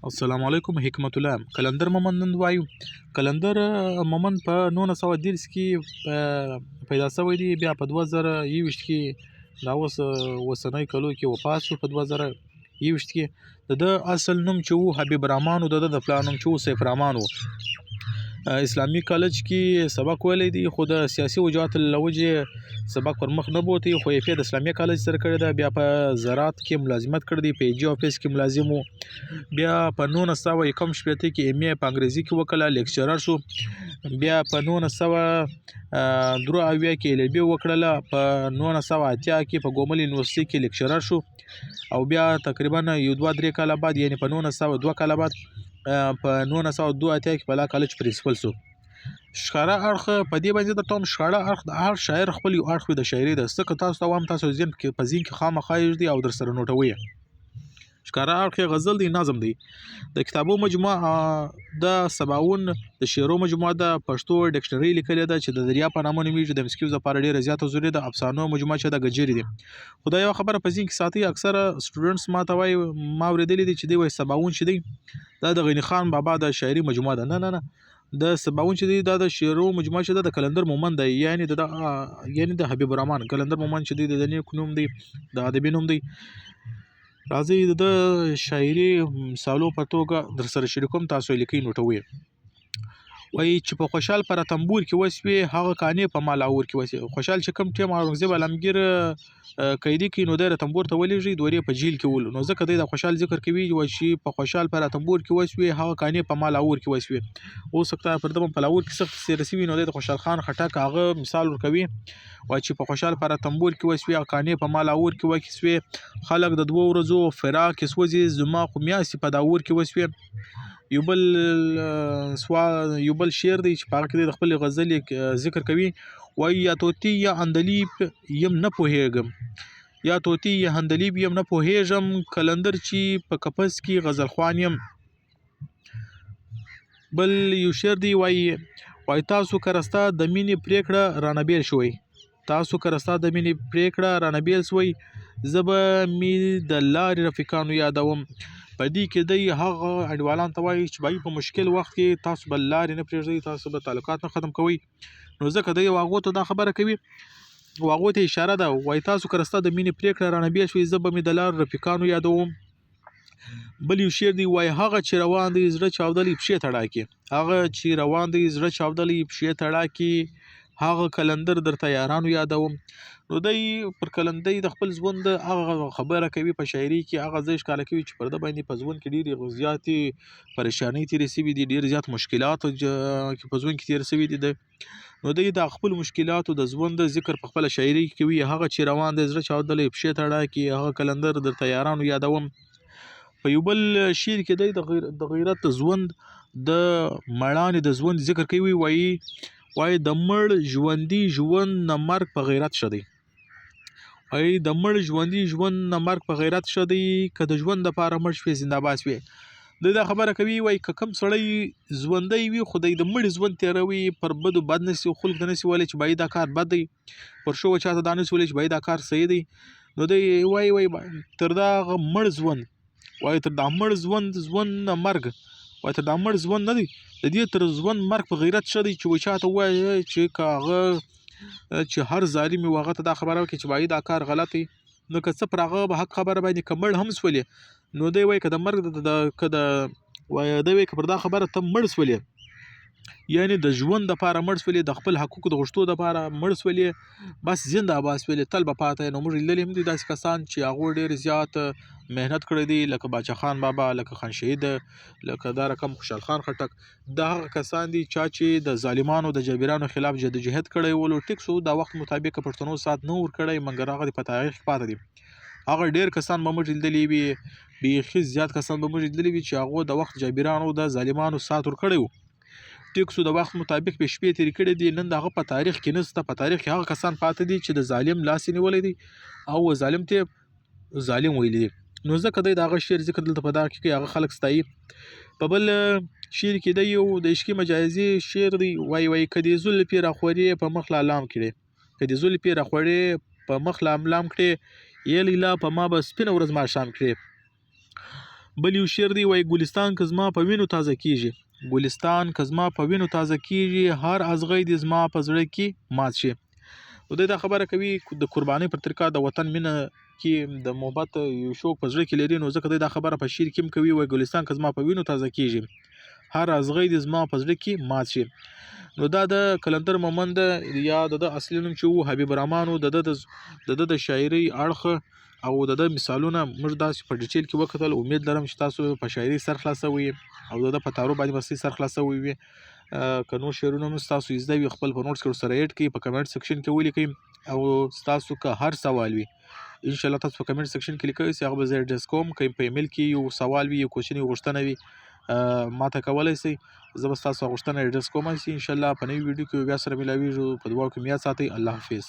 السلام علیکم حکمت الله قلندر مومند نن وایو قلندر مومند په 1930 کې پیدا شوی دی بیا په 2021 کې دا وسنۍ کلو کې وفات شو په 2021 کې د اصل نوم چې وو حبیب رحمان او د پلان نوم چې وو سیف رحمان وو اسلامي کالج کې سبق ویلی دی خو د سیاسي وجوهات له وجې سبق پر مخ نه بوتی خو یې د اسلامي کالج سره کړی ده بیا په زراعت کې ملازمت کړی دی په جی افیس کې ملازم وو بیا په 1961 کې ایم ای په انګریزي کې وکړه لیکچرر شو بیا په 1983 کې ال بی وکړله په 1980 کې په ګومل یونیورسيټي کې لیکچرر شو او بیا تقریبا یو 2-3 کال بعد یعنی په 1902 کال بعد په 1902 کې په لا کالج پرنسپل سو ښکاره اړخ په دې باندې د ټوم ښکاره اړخ د هر شاعر خپل یو اړخ د شاعري د څه تاسو ته وام تاسو ځین کې په ځین کې خامخا دی او در سره نوټوي ښکاره اړخ غزل دی نظم دی د کتابو مجموعه د 57 د شعرو مجموعه د پښتو ډکشنری لیکل ده چې د دریا په نامه نومیږي د مسکیو لپاره ډیره زیاته ضروري ده افسانو مجموعه چې د گجری دي خدای یو خبره په ځین کې ساتي اکثره سټوډنټس ما ته وای ما ورېدلې دي چې دی وای 57 چې دی دا د غنی خان بابا د شاعري مجموعه ده نه د 57 چې دی دا د شعرو مجموعه چې د قلندر مومند دی یعنی د حبیب الرحمن قلندر مومند چې دی د نیک نوم دی د ادبي نوم دی راځي د شاعري مثالو په توګه در سره شریکوم تاسو لیکي نوټوي وای چې په خوشحال پر تنبور کې وسوي هغه کانې په مال اور کې وسوي خوشحال چې کوم ټیم اورنګزیب علمگیر قیدی کې نو د تنبور ته ولېږي دوري په جیل کې ول نو ځکه د خوشحال ذکر کوي چې په خوشحال پر تنبور کې وسوي هغه کانې په مال اور کې وسوي او سکتا پر دمن په لاور کې سخت سیرسي نو د خوشحال خان خټک هغه مثال ورکوي وای چې په خوشحال پر تنبور کې وسوي هغه کانې په مال اور کې وسوي خلک د 2 ورځو فراق کې سوځي زما خو میاسي په داور کې وسوي یو بل شعر دی چې پاک د خپل غزل ذکر کوي وای یا توتی یا اندلیب یم نه پوهیږم یا توتی یا اندلیب یم نه پوهیږم کلندر چې په قفس کې غزل خوان یم بل یو شعر دی وای تاسو کرستا د مینې پریکړه رانبیل شوی تاسو کرستا د مینې پریکړه رانبیل شوی زب می د لارې رفیقانو یادوم پدې کې دی هغه اډوالان ته وایي چې بای په مشکل وخت کې تاسو بل لارې نه پرېږدئ تاسو به تعلقات نه ختم کوئ نو ځکه دی واغو ته دا خبره کوي واغو ته اشاره ده وای تاسو کرستا د مینې پریکړه رانبیل شوی زب می د لارې رفیقانو یادوم بل یو شعر دی وای هغه چې روان دی زړه چاودلې پښې تړاکي هغه چې روان دی زړه چاودلې پښې تړاکي هغه کلندر درته یارانو یادوم نو دی پر کلندر د خپل ژوند هغه خبره کوي په شاعري کې هغه ځای ښکاره کوي چې پر د باندې په ژوند کې ډېرې زیاتې پریشانۍ تېرې شوي دي ډېر زیات مشکلات کې په ژوند کې تېر شوي دي نو دی د خپل مشکلاتو د ژوند ذکر په خپل شاعري کې کوي هغه چې روان دی زړه چاودلې پښې تړاکي هغه کلندر درته یارانو یادوم په یو بل شعر کې دی د غیرت ژوند د مړانې د ژوند ذکر کوي وای د مړ ژوندۍ ژوند نه مرګ په غیرت شدی وای د مړ ژوندۍ ژوند نه مرګ په غیرت شدی که د ژوند لپاره مړ شوې زنده‌باد شوې دا خبره کوي وای که کم سړی ژوندۍ وي خو د مړ ژوند تیروي پر بدو بد نسی خلق د نسی ولې چې بای دا کار بد دی پر شو چاته دا نسی ولې چې بای دا کار صحیح دی نو دی وای تر دا مړ ژوند وای تر دا مړ ژوند نه مرګ وای تر دا مړ ژوند نه دی د دې تر ژوند مرګ په غیرت شدی چې چاته وای چې کاغه چې هر ظالم وغه ته دا خبره وکړي چې وای دا کار غلطي نو که څه پر هغه به حق خبره باندې کمړ هم سولې نو دی وای که د مرګ د کده وای دی وای که پر دا خبره ته مړ سولې یعنی د ژوند د لپاره مړ سولې د خپل حقوق د غشتو د لپاره مړ سولې بس زنده باد سولې تل به پاته نو موږ لیدل هم دي داسې کسان چې هغه ډېر زیات مهنت کړی دی لکه باچا خان بابا لکه خان شهید لکه دا رقم خوشحال خان خټک دا هغه کسان دي چې د ظالمانو د جابرانو خلاف جدوجہد کړی ولو ټیک سو د وخت مطابق پښتنو سات نه ور کړی مګر هغه په تاریخ پاتې دي هغه ډېر کسان به موږ لیدلی وي بیخي زیات کسان به موږ لیدلی وي چې هغه د وخت جابرانو د ظالمانو سات ور کړی وو ټیک سو د وخت مطابق په شپې تیرې کړې دي نن دغه په تاریخ کې نسته په تاریخ کې هغه کسان پاتې دي چې د ظالم لاس نیولې دي او ظالم ته ظالم ویلي نو ځکه دی دغه شعر ذکر دلته په دغه کې هغه خلک ستایي په بل شعر کې دی یو د عشقي مجازي شعر دی وای کدي زلفې راخورې په مخ لام کړي کدي زلفې راخورې په مخ لام کړي یې لیلا په ما به سپینه ورځ ما شام کړي بل یو شعر دی وایي ګلستان که زما په وینو تازه کیږي، ګلستان که زما په وینو تازه کیږي، هر ازغی دی زما په زړه کې مات شي. نو دا خبره کوي د قربانۍ پر طریقه د وطن مینه کې د محبت یو شوق په زړه کې لري، نو ځکه دا خبره په شعر کې هم کوي وایي ګلستان که زما په وینو تازه کیږي، هر ازغی دی زما په زړه کې مات شي. نو دا د کلندر مومند یا د اصلي نوم چې وو حبیب الرحمن د شاعري اړخ او د مثالونه موږ داسې په ډیټیل کې وکتل. امید لرم چې تاسو په شاعري سر خلاصوي او د په تعارف باندې مستي سر خلاصوي وي. که نور شعرونه هم تاسو زده وي خپل په نوټس کې سره ایډ کړئ، په کمنټ سیکشن کې ولیکئ او تاسو که هر سوال وي ان شاء الله تاسو په کمنټ سیکشن کې لیکئ چې هغه به زه ایډریس کوم. که په ایمیل کې یو سوال وي، یو کوېشن، یو غوښتنه وي ماته کولی شئ، زه به ستاسو غوښتنه ایډریس کوم. ان شاء الله په نوي ویډیو کې بیا سره ملاویږو. په دعا کې مې یاد ساتئ. الله حافظ.